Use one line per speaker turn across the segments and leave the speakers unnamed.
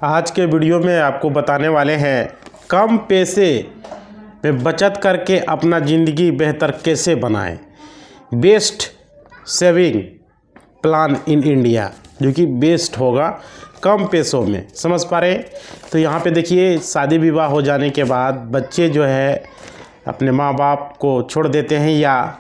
आज के वीडियो में आपको बताने वाले हैं कम पैसे में बचत करके अपना ज़िंदगी बेहतर कैसे बनाएं। Best saving plan in India, जो कि बेस्ट होगा कम पैसों में। समझ पा रहे हैं? तो यहाँ पे देखिए, शादी विवाह हो जाने के बाद बच्चे जो है अपने माँ बाप को छोड़ देते हैं या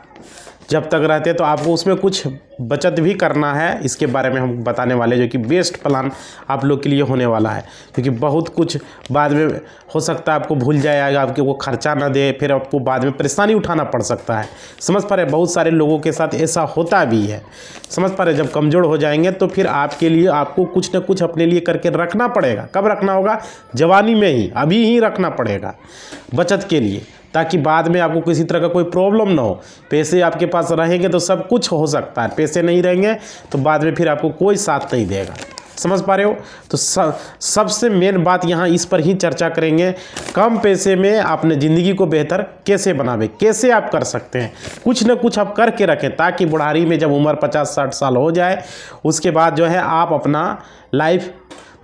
जब तक रहते हैं, तो आपको उसमें कुछ बचत भी करना है। इसके बारे में हम बताने वाले, जो कि बेस्ट प्लान आप लोग के लिए होने वाला है, क्योंकि बहुत कुछ बाद में हो सकता है आपको भूल जाएगा, आपके वो खर्चा ना दे, फिर आपको बाद में परेशानी उठाना पड़ सकता है। समझ पा रहे? बहुत सारे लोगों के साथ ऐसा होता भी है। समझ पा रहे? जब कमज़ोर हो जाएंगे तो फिर आपके लिए आपको कुछ ना कुछ अपने लिए करके रखना पड़ेगा। कब रखना होगा? जवानी में ही, अभी ही रखना पड़ेगा बचत के लिए, ताकि बाद में आपको किसी तरह का कोई प्रॉब्लम ना हो। पैसे आपके पास रहेंगे तो सब कुछ हो सकता है, पैसे नहीं रहेंगे तो बाद में फिर आपको कोई साथ नहीं देगा। समझ पा रहे हो? तो सबसे मेन बात यहाँ इस पर ही चर्चा करेंगे, कम पैसे में अपने ज़िंदगी को बेहतर कैसे बनावे, कैसे आप कर सकते हैं। कुछ न कुछ आप करके रखें, ताकि बुढ़ारी में जब उम्र 50-60 साल हो जाए, उसके बाद जो है आप अपना लाइफ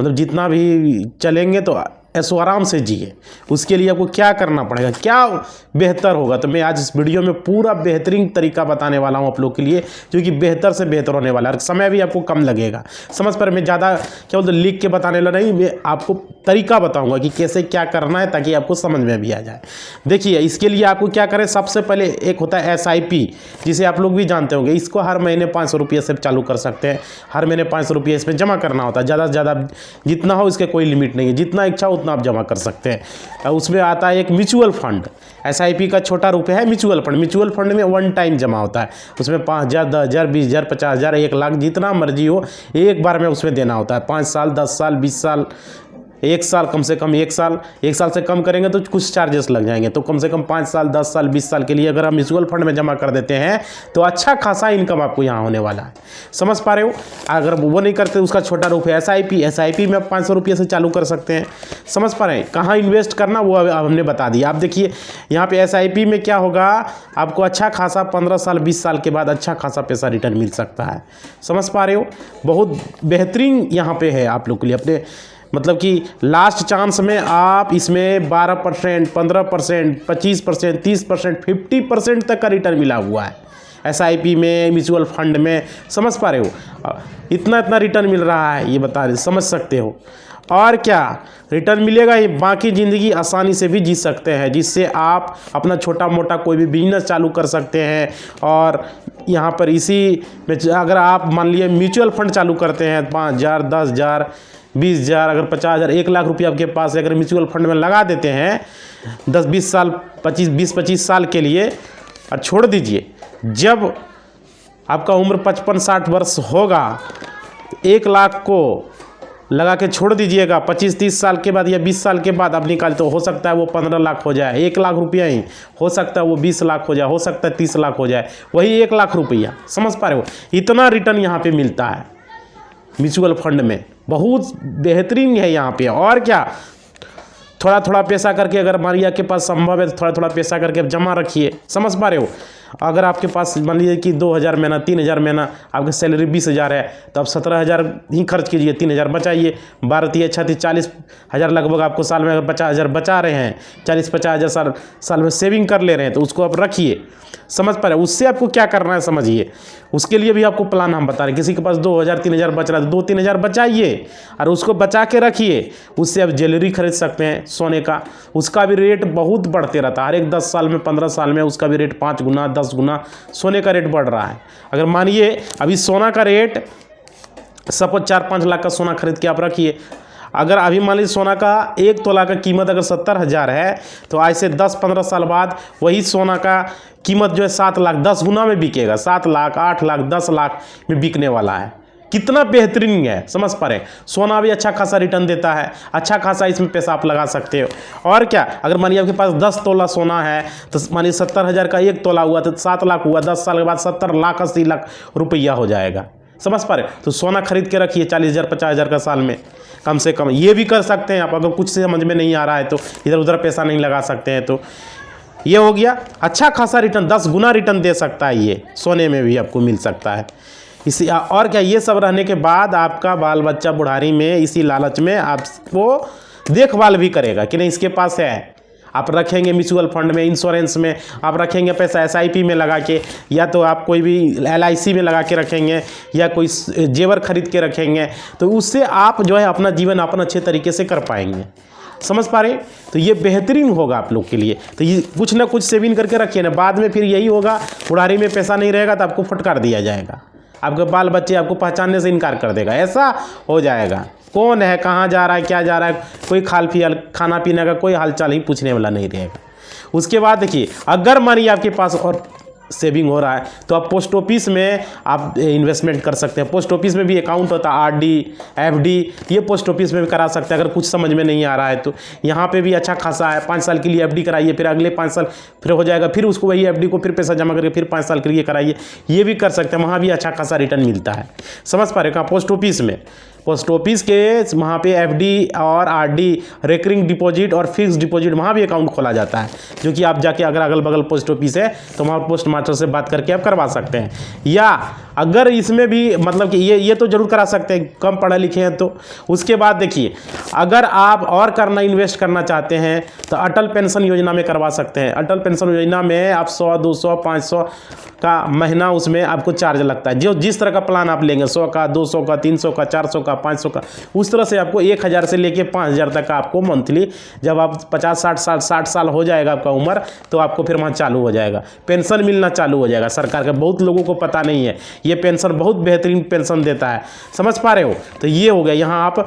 मतलब जितना भी चलेंगे तो ऐसो आराम से जिए। उसके लिए आपको क्या करना पड़ेगा, क्या बेहतर होगा, तो मैं आज इस वीडियो में पूरा बेहतरीन तरीका बताने वाला हूं आप लोग के लिए, जो कि बेहतर से बेहतर होने वाला है। समय भी आपको कम लगेगा। समझ पर मैं ज़्यादा क्या बोलते लिख के बताने लगा नहीं, मैं आपको तरीका बताऊंगा कि कैसे क्या करना है, ताकि आपको समझ में भी आ जाए। देखिए, इसके लिए आपको क्या करें, सबसे पहले एक होता है SIP, जिसे आप लोग भी जानते होंगे। इसको हर महीने 500 रुपये से चालू कर सकते हैं। हर महीने 500 रुपये इसमें जमा करना होता है। ज़्यादा से ज़्यादा जितना हो, इसके कोई लिमिट नहीं है, जितना इच्छा उतना आप जमा कर सकते हैं। उसमें आता है एक म्यूचुअल फंड। SIP का छोटा रूप है म्यूचुअल फंड। म्यूचुअल फंड में वन टाइम जमा होता है। उसमें 5,000, 10,000, 20,000, 50,000, 1 लाख, जितना मर्जी हो एक बार में उसमें देना होता है। 5 साल, 10 साल, 20 साल, 1 साल, कम से कम 1 साल। 1 साल से कम करेंगे तो कुछ चार्जेस लग जाएंगे। तो कम से कम 5 साल, 10 साल, 20 साल के लिए अगर हम म्यूचुअल फंड में जमा कर देते हैं तो अच्छा खासा इनकम आपको यहाँ होने वाला है। समझ पा रहे हो? अगर वो नहीं करते, उसका छोटा रूप है SIP में आप 500 रुपये से चालू कर सकते हैं। समझ पा रहे हैं? कहाँ इन्वेस्ट करना वो अब हमने बता दिया। आप देखिए यहाँ पे SIP में क्या होगा, आपको अच्छा खासा 15 साल 20 साल के बाद अच्छा खासा पैसा रिटर्न मिल सकता है। समझ पा रहे हो? बहुत बेहतरीन यहाँ पे है आप लोग के लिए। अपने मतलब कि लास्ट चांस में आप इसमें 12%, 15%, 25%, 30%, 50% तक का रिटर्न मिला हुआ है SIP में, म्यूचुअल फंड में। समझ पा रहे हो? इतना रिटर्न मिल रहा है, ये बता रहे, समझ सकते हो। और क्या रिटर्न मिलेगा ही, बाकी ज़िंदगी आसानी से भी जी सकते हैं, जिससे आप अपना छोटा मोटा कोई भी बिजनेस चालू कर सकते हैं। और यहाँ पर इसी में अगर आप मान लीजिए म्यूचुअल फंड चालू करते हैं, 5,000, 10,000, 20,000, अगर 50,000, 1 लाख रुपये आपके पास अगर म्यूचुअल फंड में लगा देते हैं 10-20 साल, 20-25 साल के लिए, और छोड़ दीजिए, जब आपका उम्र 55-60 वर्ष होगा, 1 लाख को लगा के छोड़ दीजिएगा। 25-30 साल के बाद या 20 साल के बाद आप निकाल, तो हो सकता है वो 15 लाख हो जाए। 1 लाख रुपया ही हो सकता है वो 20 लाख हो जाए, हो सकता है 30 लाख हो जाए, वही 1 लाख रुपया। समझ पा रहे हो? इतना रिटर्न यहाँ पे मिलता है म्यूचुअल फंड में, बहुत बेहतरीन है यहाँ पे। और क्या, थोड़ा पैसा करके, अगर मान लीजिए आपके पास संभव है तो थोड़ा पैसा करके जमा रखिए। समझ पा रहे हो? अगर आपके पास मान लीजिए कि 2,000 महीना, 3,000 महीना, आपकी सैलरी 20,000 है, तो आप 17,000 ही खर्च कीजिए, 3,000 बचाइए। 12×3 = 40,000 लगभग आपको साल में अगर 50,000 बचा रहे हैं, 40-50,000 साल में सेविंग कर ले रहे हैं, तो उसको आप रखिए। समझ पा रहे हो? उससे आपको क्या करना है समझिए। उसके लिए भी आपको प्लान हम बता रहे हैं। किसी के पास 2,000, 3,000 बच रहा है तो 2-3,000 बचाइए और उसको बचा के रखिए। उससे आप ज्वेलरी खरीद सकते हैं सोने का। उसका भी रेट बहुत बढ़ते रहता है, हर एक 10 साल में, 15 साल में उसका भी रेट 5 गुना, 10 गुना सोने का रेट बढ़ रहा है। अगर मानिए अभी सोना का रेट, सपोज 4-5 लाख का सोना खरीद के आप रखिए। अगर अभी मान लीजिए सोना का 1 तोला का कीमत अगर 70,000 है, तो आज से 10-15 साल बाद वही सोना का कीमत जो है 7 लाख, 10 गुना में बिकेगा। 7 लाख, 8 लाख, 10 लाख में बिकने वाला है। कितना बेहतरीन है। समझ पा रहे? सोना भी अच्छा खासा रिटर्न देता है, अच्छा खासा इसमें पैसा आप लगा सकते हो। और क्या, अगर मानिए आपके पास 10 तोला सोना है, तो मानिए 70,000 का 1 तोला हुआ तो 7 लाख हुआ। 10 साल के बाद 70 लाख, 80 लाख रुपया हो जाएगा। समझ पा रहे? तो सोना खरीद के रखिए 40,000, 50,000 का साल में कम से कम। ये भी कर सकते हैं आप, अगर कुछ समझ में नहीं आ रहा है तो, इधर उधर पैसा नहीं लगा सकते हैं तो। ये हो गया अच्छा खासा रिटर्न, 10 गुना रिटर्न दे सकता है। ये सोने में भी आपको मिल सकता है। इसी और क्या, ये सब रहने के बाद आपका बाल बच्चा बुढ़ारी में इसी लालच में आपको देखभाल भी करेगा कि नहीं इसके पास है। आप रखेंगे म्यूचुअल फंड में, इंश्योरेंस में, आप रखेंगे पैसा SIP में लगा के, या तो आप कोई भी LIC में लगा के रखेंगे, या कोई जेवर खरीद के रखेंगे, तो उससे आप जो है अपना जीवन अपन अच्छे तरीके से कर पाएंगे। समझ पा रहे हैं? तो ये बेहतरीन होगा आप लोग के लिए। तो ये कुछ ना कुछ सेविंग करके रखिए ना, बाद में फिर यही होगा, बुढ़ारी में पैसा नहीं रहेगा तो आपको फटकार दिया जाएगा, आपके बाल बच्चे आपको पहचानने से इनकार कर देगा, ऐसा हो जाएगा। कौन है, कहाँ जा रहा है, क्या जा रहा है, कोई खाना पीने का कोई हालचाल ही पूछने वाला नहीं रहेगा। उसके बाद देखिए, अगर मानिए आपके पास और सेविंग हो रहा है तो आप पोस्ट ऑफिस में आप इन्वेस्टमेंट कर सकते हैं। पोस्ट ऑफिस में भी अकाउंट होता है, RD FD, ये पोस्ट ऑफिस में भी करा सकते हैं। अगर कुछ समझ में नहीं आ रहा है तो यहाँ पे भी अच्छा खासा है। 5 साल के लिए FD कराइए, फिर अगले 5 साल फिर हो जाएगा, फिर उसको वही FD को फिर पैसा जमा करके फिर 5 साल के लिए कराइए, ये भी कर सकते हैं। वहाँ भी अच्छा खासा रिटर्न मिलता है। समझ पा रहे हो? पोस्ट ऑफिस में, पोस्ट ऑफिस के वहाँ पे FD और RD, रेकरिंग डिपॉजिट और फिक्स डिपॉजिट, वहाँ भी अकाउंट खोला जाता है, जो कि आप जाके अगर अगल बगल पोस्ट ऑफिस है तो वहाँ पोस्ट मास्टर से बात करके आप करवा सकते हैं। या अगर इसमें भी मतलब कि ये तो जरूर करा सकते हैं, कम पढ़े लिखे हैं तो। उसके बाद देखिए, अगर आप और इन्वेस्ट करना चाहते हैं तो अटल पेंशन योजना में करवा सकते हैं। अटल पेंशन योजना में आप 100, 200, 500 का महीना उसमें आपको चार्ज लगता है। जो जिस तरह का प्लान आप लेंगे, 100 का, 200 का, 300 का, 400 का, 500 का, उस तरह से आपको 1000 से लेके 5000 तक का आपको मंथली, जब आप 50-60 साल हो जाएगा आपका उम्र, तो आपको फिर वहाँ चालू हो जाएगा, पेंशन मिलना चालू हो जाएगा सरकार का। बहुत लोगों को पता नहीं है, ये पेंशन बहुत बेहतरीन पेंशन देता है। समझ पा रहे हो? तो ये हो गया, यहाँ आप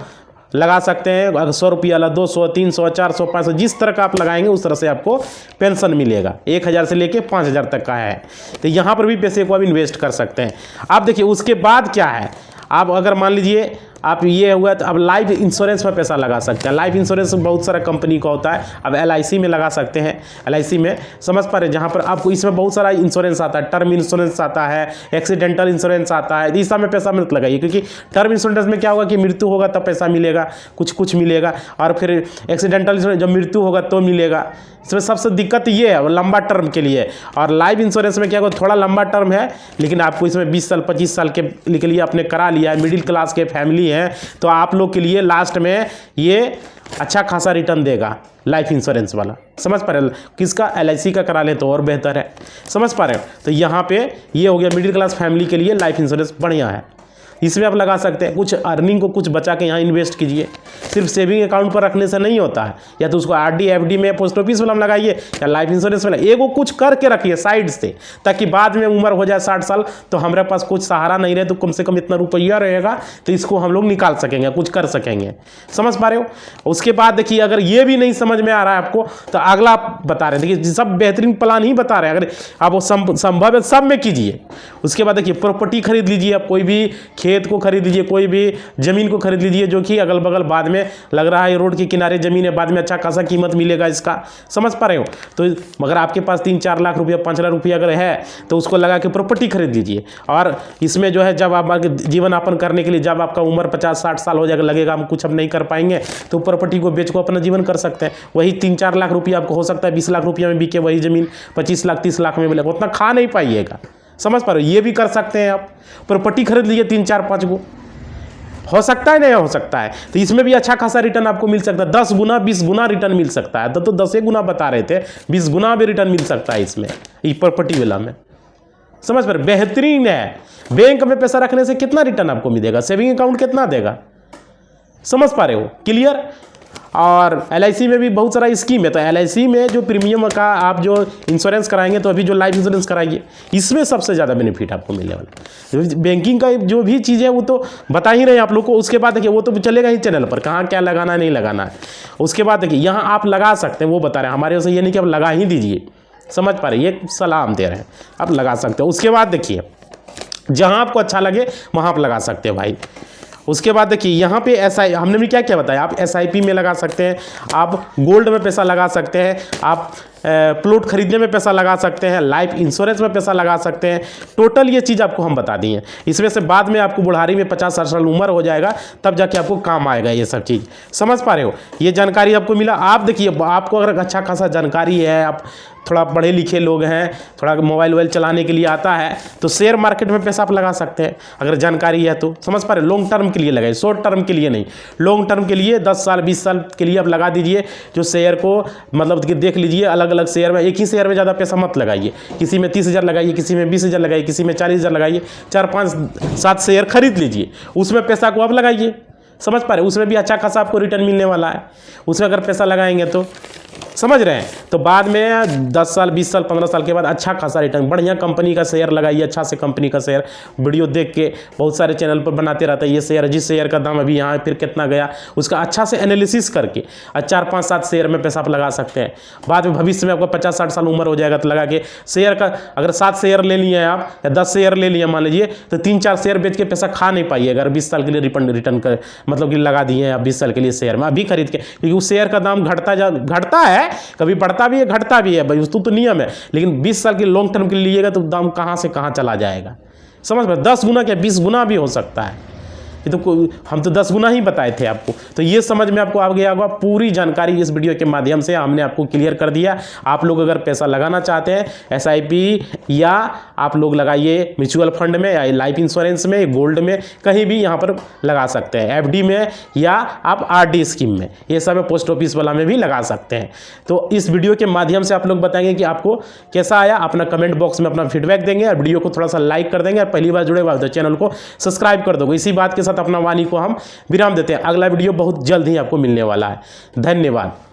लगा सकते हैं। अगर 100 रुपया वाला 200, 300, 400, 500, जिस तरह का आप लगाएंगे उस तरह से आपको पेंशन मिलेगा। 1000 से लेके 5000 तक का है। तो यहाँ पर भी पैसे को आप इन्वेस्ट कर सकते हैं। आप देखिए, उसके बाद क्या है, आप अगर मान लीजिए आप ये हुआ तो अब लाइफ इंश्योरेंस में पैसा लगा सकते हैं। लाइफ इंश्योरेंस बहुत सारा कंपनी का होता है। अब LIC में लगा सकते हैं। LIC में समझ पा रहे, जहाँ पर आपको इसमें बहुत सारा इंश्योरेंस आता है। टर्म इंश्योरेंस आता है, एक्सीडेंटल इंश्योरेंस आता है। इस में पैसा मत लगाइए, क्योंकि टर्म इंश्योरेंस में क्या होगा कि मृत्यु होगा तब पैसा मिलेगा, कुछ मिलेगा, और फिर एक्सीडेंटल इंश्योरेंस जब मृत्यु होगा तो मिलेगा। इसमें सबसे दिक्कत ये है, वो लंबा टर्म के लिए। और लाइफ इंश्योरेंस में क्या होगा, थोड़ा लंबा टर्म है, लेकिन आपको इसमें 20 साल 25 साल के लिए आपने करा लिया है, मिडिल क्लास के फैमिली है, तो आप लोग के लिए लास्ट में ये अच्छा खासा रिटर्न देगा लाइफ इंश्योरेंस वाला। समझ पा रहे हो? किसका? LIC का करा ले तो और बेहतर है। समझ पा रहे हो? तो यहाँ पे ये हो गया, मिडिल क्लास फैमिली के लिए लाइफ इंश्योरेंस बढ़िया है। इसमें आप लगा सकते हैं। कुछ अर्निंग को कुछ बचा के यहाँ इन्वेस्ट कीजिए। सिर्फ सेविंग अकाउंट पर रखने से नहीं होता है, या तो उसको RD FD में, पोस्ट ऑफिस वाला में लगाइए, या लाइफ इंश्योरेंस वाला, एगो कुछ करके रखिए साइड से, ताकि बाद में उम्र हो जाए 60 साल तो हमारे पास कुछ सहारा नहीं रहे, तो कम से कम इतना रुपया रहेगा तो इसको हम लोग निकाल सकेंगे, कुछ कर सकेंगे। समझ पा रहे हो? उसके बाद देखिए, अगर ये भी नहीं समझ में आ रहा है आपको, तो अगला आप बता रहे हैं। देखिए, सब बेहतरीन प्लान ही बता रहे हैं, अगर आप वो संभव है सब में कीजिए। उसके बाद देखिए, प्रॉपर्टी खरीद लीजिए। आप कोई भी खेत को खरीद लीजिए, कोई भी जमीन को खरीद लीजिए, जो कि अगल बगल बाद में लग रहा है रोड के किनारे जमीन है, बाद में अच्छा खासा कीमत मिलेगा इसका। समझ पा रहे हो? तो अगर आपके पास 3-4 लाख रुपया, 5 लाख रुपया अगर है, तो उसको लगा के प्रॉपर्टी खरीद लीजिए। और इसमें जो है, जब आप जीवन यापन करने के लिए, जब आपका उम्र 50-60 साल हो जाएगा, लगेगा हम कुछ अब नहीं कर पाएंगे, तो प्रॉपर्टी को बेच को अपना जीवन कर सकते हैं। वही 3-4 लाख रुपया आपको हो सकता है 20 लाख रुपया में बिके वही जमीन 25 लाख 30 लाख में मिलेगा, उतना खा नहीं पाइएगा। समझ पा रहे हो? ये भी कर सकते हैं आप। प्रॉपर्टी खरीद लीजिए 3-4-5 गो, हो सकता है, नहीं हो सकता है, तो इसमें भी अच्छा खासा रिटर्न आपको मिल सकता है। 10 गुना 20 गुना रिटर्न मिल सकता है। तो 10 गुना बता रहे थे, 20 गुना भी रिटर्न मिल सकता है इसमें, ये प्रॉपर्टी वाला में। समझ पर बेहतरीन है। बैंक में पैसा रखने से कितना रिटर्न आपको मिलेगा, सेविंग अकाउंट कितना देगा। समझ पा रहे हो? क्लियर? और LIC में भी बहुत सारा स्कीम है। तो LIC में जो प्रीमियम का आप जो इंश्योरेंस कराएंगे, तो अभी जो लाइफ इंश्योरेंस कराइए, इसमें सबसे ज़्यादा बेनिफिट आपको मिलने वाला। बैंकिंग का जो भी चीज़ है वो तो बता ही रहे हैं आप लोग को। उसके बाद देखिए, वो तो चलेगा ही चैनल पर, कहाँ क्या लगाना नहीं लगाना है। उसके बाद देखिए, यहाँ आप लगा सकते हैं, वो बता रहे हैं हमारे से, ये नहीं कि आप लगा ही दीजिए। समझ पा रहे, ये सलाह हम दे रहे हैं, आप लगा सकते हो। उसके बाद देखिए, जहाँ आपको अच्छा लगे वहाँ आप लगा सकते हैं भाई। उसके बाद देखिए, यहाँ पे SI हमने भी क्या क्या बताया, आप SIP में लगा सकते हैं, आप गोल्ड में पैसा लगा सकते हैं, आप प्लॉट खरीदने में पैसा लगा सकते हैं, लाइफ इंश्योरेंस में पैसा लगा सकते हैं। टोटल ये चीज़ आपको हम बता दिए। इसमें से बाद में आपको बुढ़ारी में 50-60 साल उम्र हो जाएगा तब जाके आपको काम आएगा ये सब चीज़। समझ पा रहे हो? ये जानकारी आपको मिला। आप देखिए, आपको अगर अच्छा खासा जानकारी है, आप थोड़ा पढ़े लिखे लोग हैं, थोड़ा मोबाइल वोबाइल चलाने के लिए आता है, तो शेयर मार्केट में पैसा आप लगा सकते हैं अगर जानकारी है तो। समझ पा रहे? लॉन्ग टर्म के लिए लगाइए, शॉर्ट टर्म के लिए नहीं। लॉन्ग टर्म के लिए 10 साल 20 साल के लिए आप लगा दीजिए। जो शेयर को मतलब कि देख लीजिए, अलग अलग शेयर में, एक ही शेयर में ज़्यादा पैसा मत लगाइए। किसी में 30,000 लगाइए, किसी में 20,000 लगाइए, किसी में 40,000 लगाइए। 4 5 7 शेयर खरीद लीजिए, उसमें पैसा को आप लगाइए। समझ पा रहे? उसमें भी अच्छा खासा आपको रिटर्न मिलने वाला है उसमें अगर पैसा लगाएंगे तो। समझ रहे हैं? तो बाद में 10 साल 20 साल 15 साल के बाद अच्छा खासा रिटर्न, बढ़िया कंपनी का शेयर लगाइए, अच्छा से कंपनी का शेयर। वीडियो देख के बहुत सारे चैनल पर बनाते रहता है, ये शेयर, जिस शेयर का दाम अभी यहाँ है फिर कितना गया, उसका अच्छा से एनालिसिस करके 4 5 7 शेयर में पैसा आप लगा सकते हैं। बाद में भविष्य में आपको 50-60 साल उम्र हो जाएगा तो लगा के शेयर का, अगर 7 शेयर ले लिए आप या 10 शेयर ले लिए मान लीजिए, तो 3-4 शेयर बेच के पैसा खा नहीं पाइए अगर 20 साल के लिए रिटर्न कर मतलब कि लगा दिए हैं आप 20 साल के लिए शेयर में अभी खरीद के। क्योंकि उस शेयर का दाम घटता है, कभी बढ़ता भी है घटता भी है भाई, उसको तो नियम है। लेकिन 20 साल के लॉन्ग टर्म के लिए लीजिएगा तो दाम कहाँ से कहाँ चला जाएगा। समझ में? 10 गुना क्या 20 गुना भी हो सकता है। ये तो हम तो 10 गुना ही बताए थे आपको। तो ये समझ में आपको आ गया होगा। पूरी जानकारी इस वीडियो के माध्यम से हमने आपको क्लियर कर दिया। आप लोग अगर पैसा लगाना चाहते हैं SIP, या आप लोग लगाइए म्यूचुअल फंड में या लाइफ इंश्योरेंस में, गोल्ड में, कहीं भी यहाँ पर लगा सकते हैं, FD में या आप RD स्कीम में, ये सब पोस्ट ऑफिस वाला में भी लगा सकते हैं। तो इस वीडियो के माध्यम से आप लोग बताएंगे कि आपको कैसा आया। अपना कमेंट बॉक्स में अपना फीडबैक देंगे और वीडियो को थोड़ा सा लाइक कर देंगे और पहली बार जुड़े हुए तो चैनल को सब्सक्राइब कर दोगे। इसी बात के साथ अपना वाणी को हम विराम देते हैं। अगला वीडियो बहुत जल्द ही आपको मिलने वाला है। धन्यवाद।